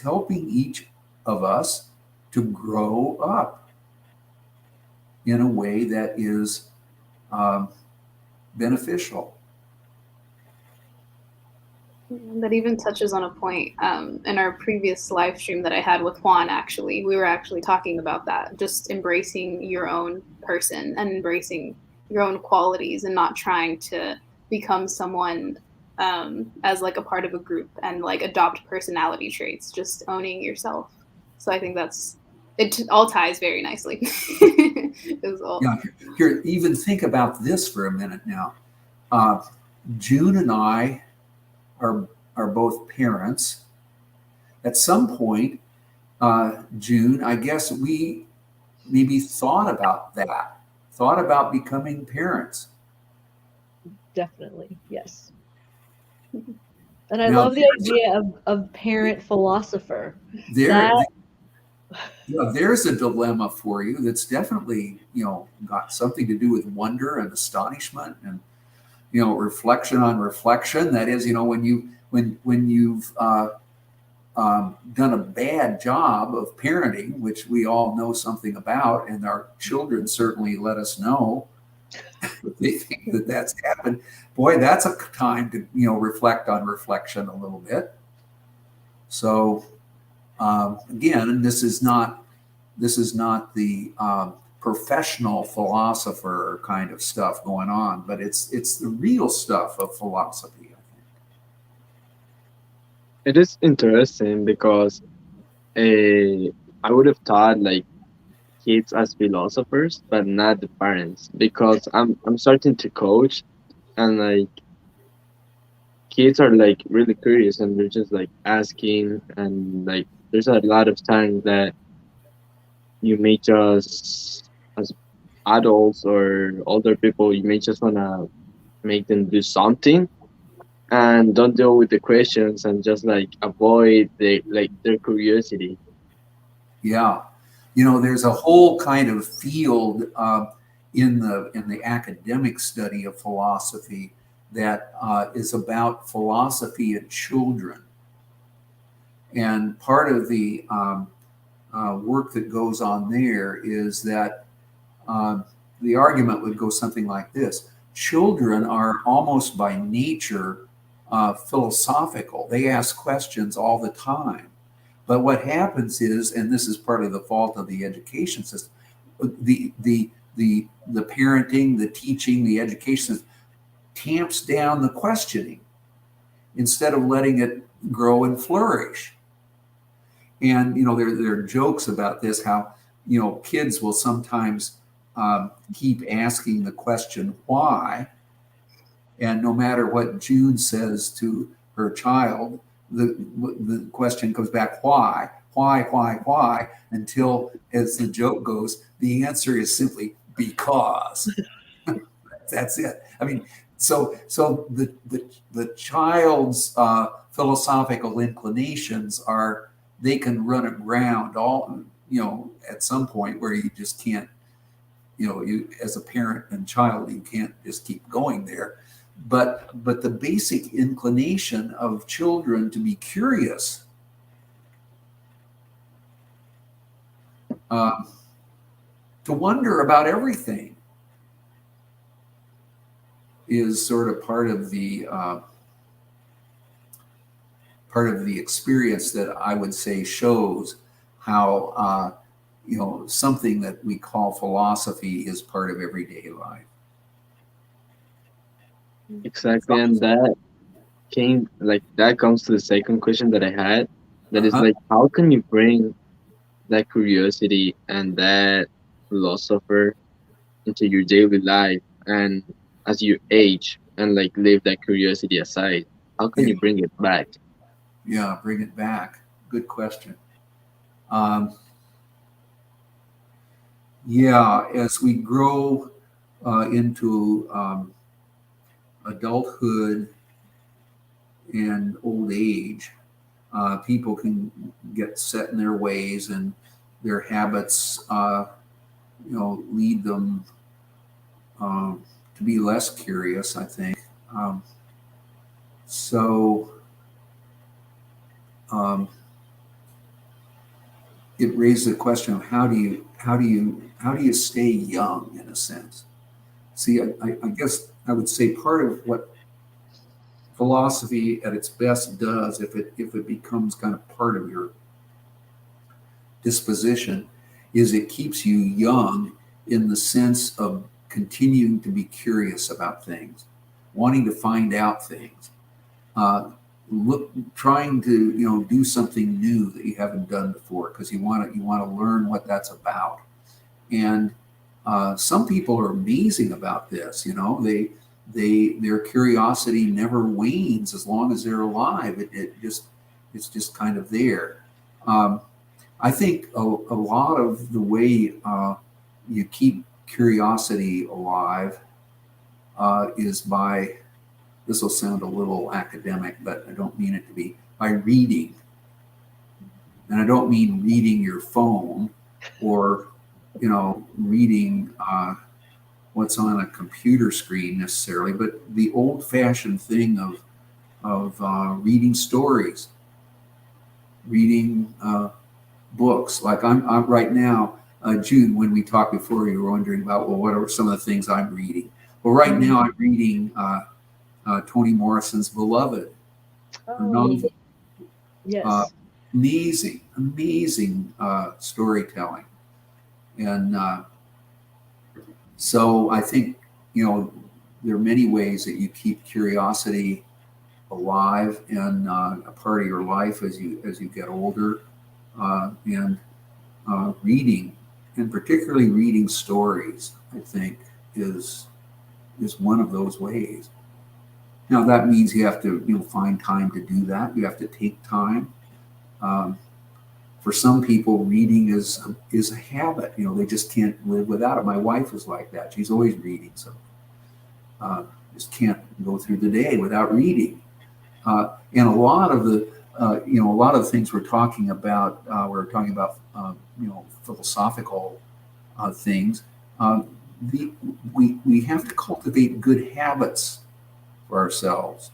Speaker 3: helping each of us to grow up in a way that is beneficial.
Speaker 1: That even touches on a point in our previous live stream that I had with Juan, actually. We were actually talking about that, just embracing your own person and embracing your own qualities and not trying to become someone as like a part of a group and like adopt personality traits, just owning yourself. So I think it all ties very nicely.
Speaker 3: Yeah, here, even think about this for a minute now. June and I are both parents. At some point, June, I guess we maybe thought about becoming parents.
Speaker 2: Definitely, yes. And I
Speaker 3: Now,
Speaker 2: love the idea of parent philosopher.
Speaker 3: There's a dilemma for you that's definitely got something to do with wonder and astonishment and reflection on reflection. That is, when you've done a bad job of parenting, which we all know something about, and our children certainly let us know if they think that that's happened. Boy, that's a time to reflect on reflection a little bit. So again, this is not the professional philosopher kind of stuff going on, but it's the real stuff of philosophy, I think.
Speaker 4: It is interesting because I would have thought like kids as philosophers, but not the parents, because I'm starting to coach, and like kids are like really curious and they're just like asking, and like there's a lot of times that you may just as adults or older people, you may just wanna make them do something and don't deal with the questions and just like avoid their curiosity.
Speaker 3: Yeah, there's a whole kind of field in the academic study of philosophy that is about philosophy in children, and part of the work that goes on there is that the argument would go something like this: children are almost by nature philosophical. They ask questions all the time. But what happens is, and this is part of the fault of the education system, the parenting, the teaching, the education system tamps down the questioning instead of letting it grow and flourish. And there are jokes about this, how kids will sometimes keep asking the question why, and no matter what June says to her child, the question comes back why, until, as the joke goes, the answer is simply because. That's it. I mean, so the child's philosophical inclinations they can run aground all at some point where you just can't, you as a parent and child, you can't just keep going there. But the basic inclination of children to be curious, to wonder about everything, is sort of part of the experience that I would say shows how something that we call philosophy is part of everyday life.
Speaker 4: Exactly, and that comes to the second question that I had. That is like, how can you bring that curiosity and that philosopher into your daily life, and as you age and like leave that curiosity aside, how can you bring it back?
Speaker 3: Yeah, bring it back. Good question. As we grow into adulthood and old age, people can get set in their ways, and their habits, lead them to be less curious, I think. It raises the question of how do you stay young, in a sense. See, I guess I would say part of what philosophy at its best does, if it becomes kind of part of your disposition, is it keeps you young in the sense of continuing to be curious about things, wanting to find out things, trying to do something new that you haven't done before, because you want to learn what that's about. And some people are amazing about this. Their curiosity never wanes as long as they're alive. It's just kind of there. I think a lot of the way you keep curiosity alive is by, this will sound a little academic, but I don't mean it to be, by reading. And I don't mean reading your phone or reading what's on a computer screen necessarily, but the old-fashioned thing of reading stories, reading books. Like I'm right now, June, when we talked before, you were wondering about, well, what are some of the things I'm reading? Well, right now I'm reading Toni Morrison's Beloved, her novel.
Speaker 2: Yes.
Speaker 3: Amazing storytelling. And so I think, there are many ways that you keep curiosity alive and a part of your life as you get older. And reading, and particularly reading stories, I think is one of those ways. Now that means you have to find time to do that. You have to take time. For some people, reading is a habit. They just can't live without it. My wife is like that. She's always reading, so just can't go through the day without reading. And a lot of the things we're talking about, philosophical things. We have to cultivate good habits for ourselves,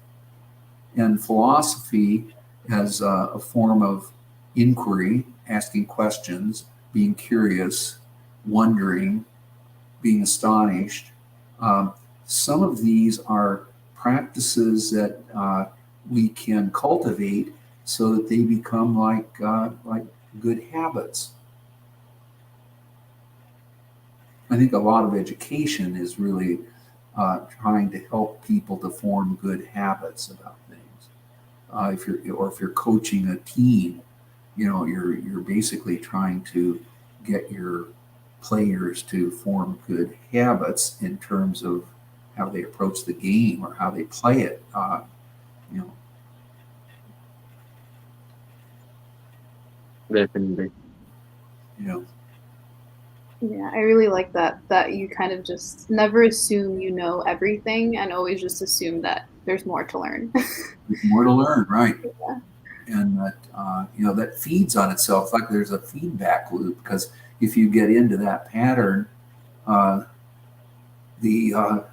Speaker 3: and philosophy as a form of inquiry, asking questions, being curious, wondering, being astonished. Some of these are practices that we can cultivate so that they become like good habits. I think a lot of education is really trying to help people to form good habits about things. If you're coaching a team, you're basically trying to get your players to form good habits in terms of how they approach the game or how they play it. You know,
Speaker 4: Definitely.
Speaker 3: you know,
Speaker 1: Yeah, I really like that you kind of just never assume you know everything and always just assume that there's more to learn.
Speaker 3: there's more to learn, right?
Speaker 1: Yeah.
Speaker 3: And that that feeds on itself. Like there's a feedback loop, because if you get into that pattern, uh, the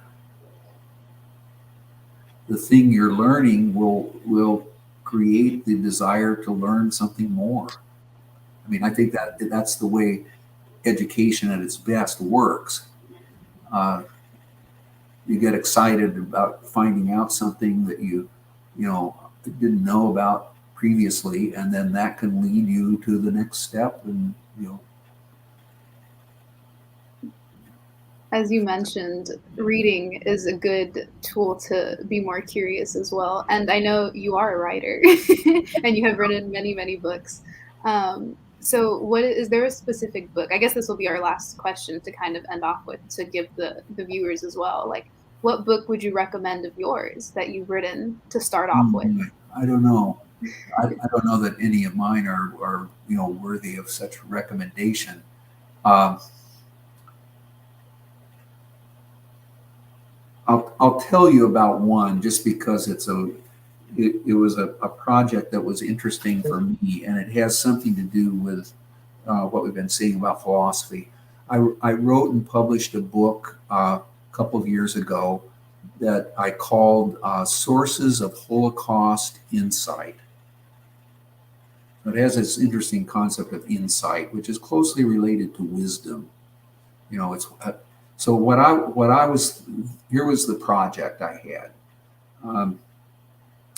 Speaker 3: the thing you're learning will create the desire to learn something more. I mean, I think that's the way education at its best works. Uh, you get excited about finding out something that you didn't know about previously, and then that can lead you to the next step. And
Speaker 1: As you mentioned, reading is a good tool to be more curious as well. And I know you are a writer and you have written many, many books. So what is there a specific book? I guess this will be our last question to kind of end off with, to give the viewers as well. Like, what book would you recommend of yours that you've written to start off with?
Speaker 3: I don't know. I don't know that any of mine are worthy of such recommendation. Um, I'll tell you about one just because it was a project that was interesting for me, and it has something to do with what we've been saying about philosophy. I wrote and published a book a couple of years ago that I called Sources of Holocaust Insight. So it has this interesting concept of insight, which is closely related to wisdom. It's so what I was here was the project I had.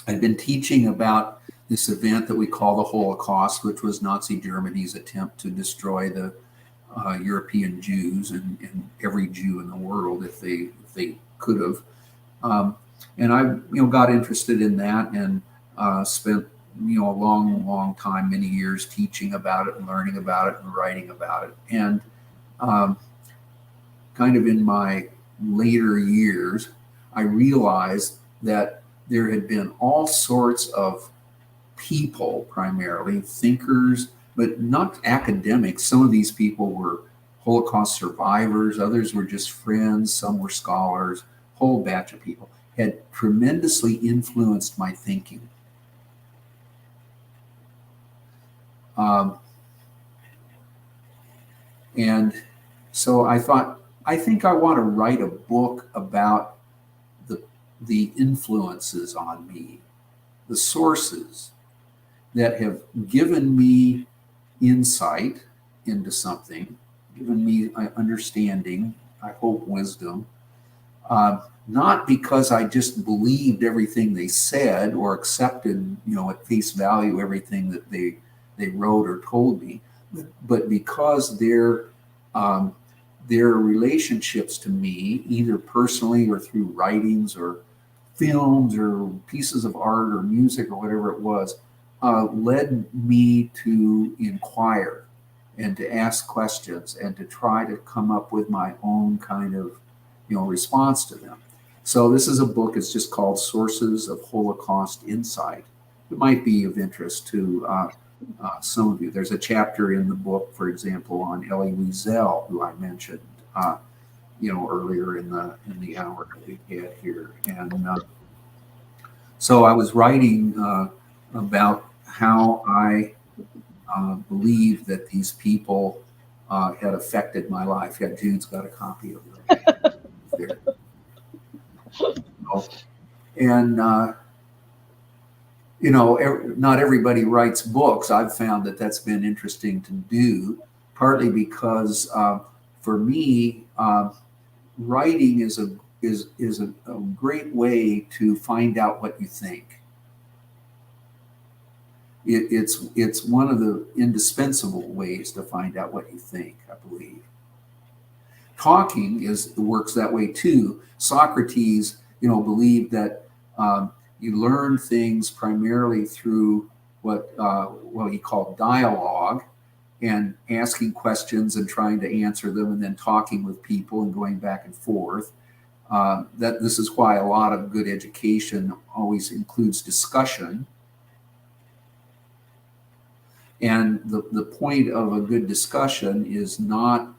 Speaker 3: I'd been teaching about this event that we call the Holocaust, which was Nazi Germany's attempt to destroy the European Jews and every Jew in the world if they could have. And I got interested in that and spent a long time, many years teaching about it and learning about it and writing about it. And kind of in my later years, I realized that there had been all sorts of people, primarily thinkers, but not academics. Some of these people were Holocaust survivors, others were just friends, some were scholars, whole batch of people had tremendously influenced my thinking. And so I thought, I think I want to write a book about the influences on me, the sources that have given me insight into something, given me understanding, I hope wisdom, not because I just believed everything they said or accepted, at face value everything that they wrote or told me, but because their relationships to me, either personally or through writings or films or pieces of art or music or whatever it was, led me to inquire and to ask questions and to try to come up with my own kind of response to them. So this is a book. It's just called Sources of Holocaust Insight. It might be of interest to some of you. There's a chapter in the book, for example, on Elie Wiesel, who I mentioned earlier in the hour that we had here. And so I was writing about how I believe that these people had affected my life. Yeah, Jude's got a copy of it there. And not everybody writes books. I've found that that's been interesting to do, partly because for me, writing is a great way to find out what you think. it's one of the indispensable ways to find out what you think, I believe. Talking works that way too. Socrates, believed that you learn things primarily through what he called dialogue, and asking questions and trying to answer them, and then talking with people and going back and forth. That this is why a lot of good education always includes discussion. And the point of a good discussion is not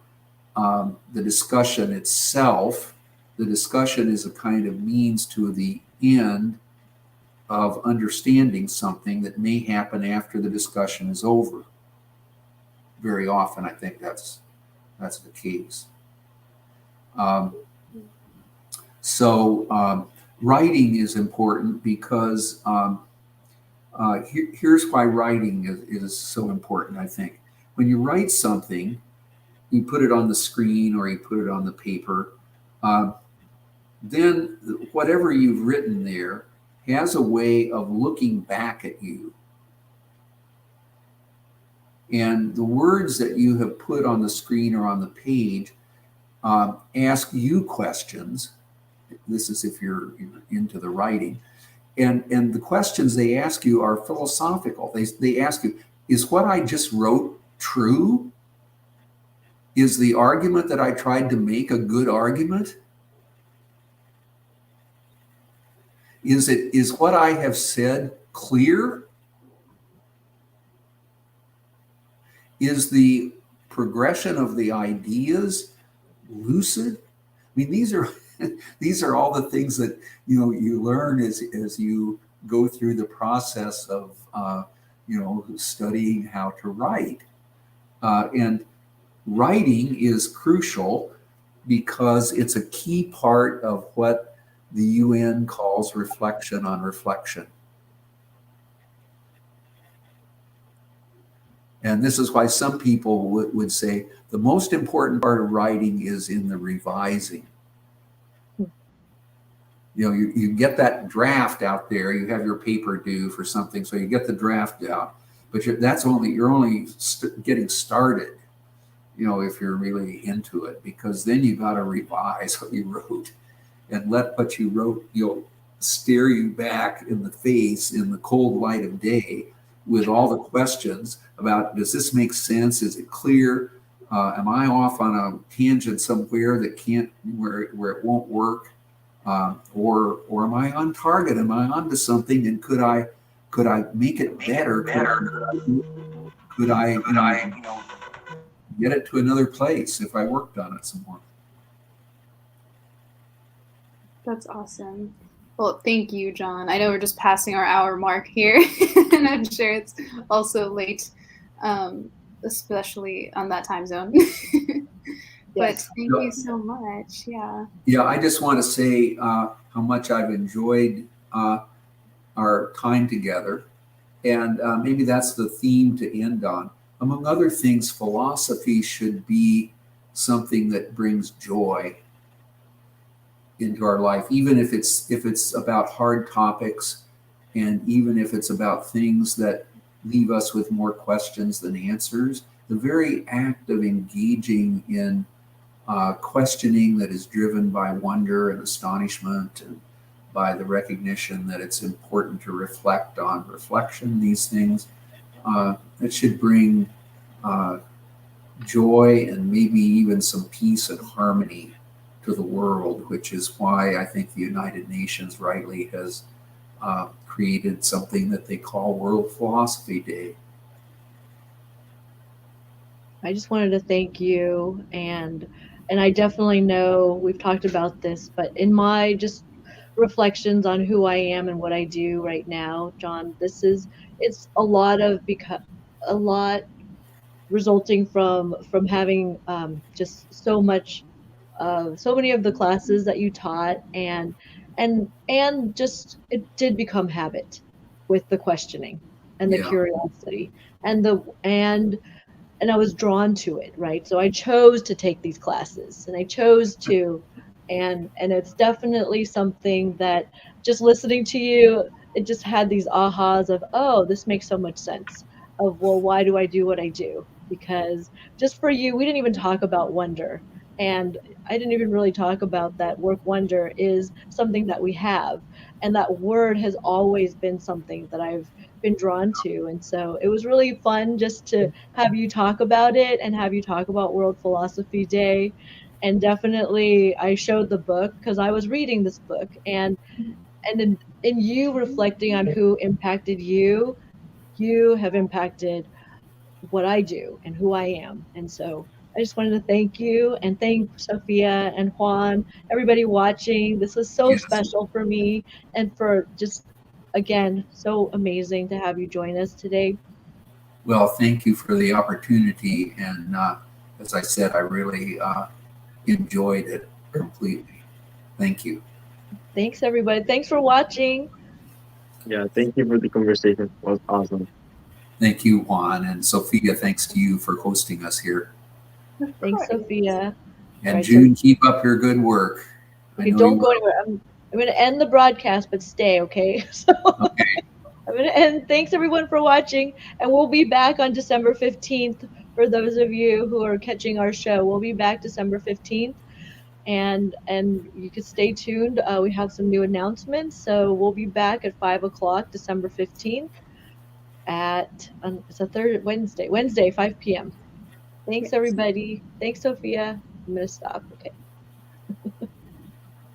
Speaker 3: the discussion itself. The discussion is a kind of means to the end of understanding something that may happen after the discussion is over. Very often, I think that's the case. So writing is important because here's why writing is so important, I think. When you write something, you put it on the screen or you put it on the paper, then whatever you've written there has a way of looking back at you. And the words that you have put on the screen or on the page ask you questions. This is if you're into the writing. And the questions they ask you are philosophical. They ask you, is what I just wrote true? Is the argument that I tried to make a good argument? Is what I have said clear? Is the progression of the ideas lucid? I mean, these are all the things that you learn as you go through the process of studying how to write. And writing is crucial because it's a key part of what the UN calls reflection on reflection. And this is why some people would say the most important part of writing is in the revising. You get that draft out there, you have your paper due for something, so you get the draft out, but you're only getting started, if you're really into it, because then you got to revise what you wrote and let what you wrote, stare you back in the face in the cold light of day with all the questions about, does this make sense? Is it clear? Am I off on a tangent somewhere that where it won't work? Or am I on target? Am I onto something? And could I make it better? Could I get it to another place if I worked on it some more?
Speaker 1: That's awesome. Well, thank you, John. I know we're just passing our hour mark here, and I'm sure it's also late, especially on that time zone. But thank you so much. Yeah.
Speaker 3: Yeah, I just want to say how much I've enjoyed our time together. And maybe that's the theme to end on. Among other things, philosophy should be something that brings joy into our life, even if it's about hard topics, and even if it's about things that leave us with more questions than answers. The very act of engaging in questioning that is driven by wonder and astonishment, and by the recognition that it's important to reflect on reflection, these things, it should bring joy and maybe even some peace and harmony to the world, which is why I think the United Nations rightly has created something that they call World Philosophy Day.
Speaker 2: I just wanted to thank you, and I definitely know we've talked about this, but in my just reflections on who I am and what I do right now, John, it's a lot resulting from having just so many of the classes that you taught, and just it did become habit with the questioning and the curiosity and I was drawn to it, right? So I chose to take these classes, and I chose to, and it's definitely something that just listening to you it just had these ahas of, oh, this makes so much sense. Of, well, why do I do what I do? Because just for you, we didn't even talk about wonder. And I didn't even really talk about that work wonder is something that we have. And that word has always been something that I've been drawn to. And so it was really fun just to have you talk about it and have you talk about World Philosophy Day. And definitely, I showed the book because I was reading this book, and in you reflecting on who impacted you, you have impacted what I do and who I am. And so I just wanted to thank you and thank Sophia and Juan, everybody watching. This was so
Speaker 3: Yes.
Speaker 2: special for me and for just, again, so amazing to have you join us today.
Speaker 3: Well, thank you for the opportunity. And as I said, I really enjoyed it completely. Thank you.
Speaker 2: Thanks, everybody. Thanks for watching.
Speaker 4: Yeah, thank you for the conversation. It was awesome.
Speaker 3: Thank you, Juan. And Sophia, thanks to you for hosting us here.
Speaker 1: Of
Speaker 2: Thanks,
Speaker 1: course.
Speaker 2: Sophia. All
Speaker 3: And
Speaker 2: right, so
Speaker 3: June, keep up your good work. I
Speaker 2: okay,
Speaker 3: know you
Speaker 2: don't go
Speaker 3: will.
Speaker 2: anywhere. I'm going to end the broadcast, but stay, okay? So
Speaker 3: Okay.
Speaker 2: I'm going to end. Thanks, everyone, for watching. And we'll be back on December 15th for those of you who are catching our show. We'll be back December 15th. And you can stay tuned. We have some new announcements. So we'll be back at 5 o'clock, December 15th at, it's a third Wednesday, 5 p.m. Thanks,
Speaker 1: Yes.
Speaker 2: everybody. Thanks, Sophia. I'm going to stop. Okay.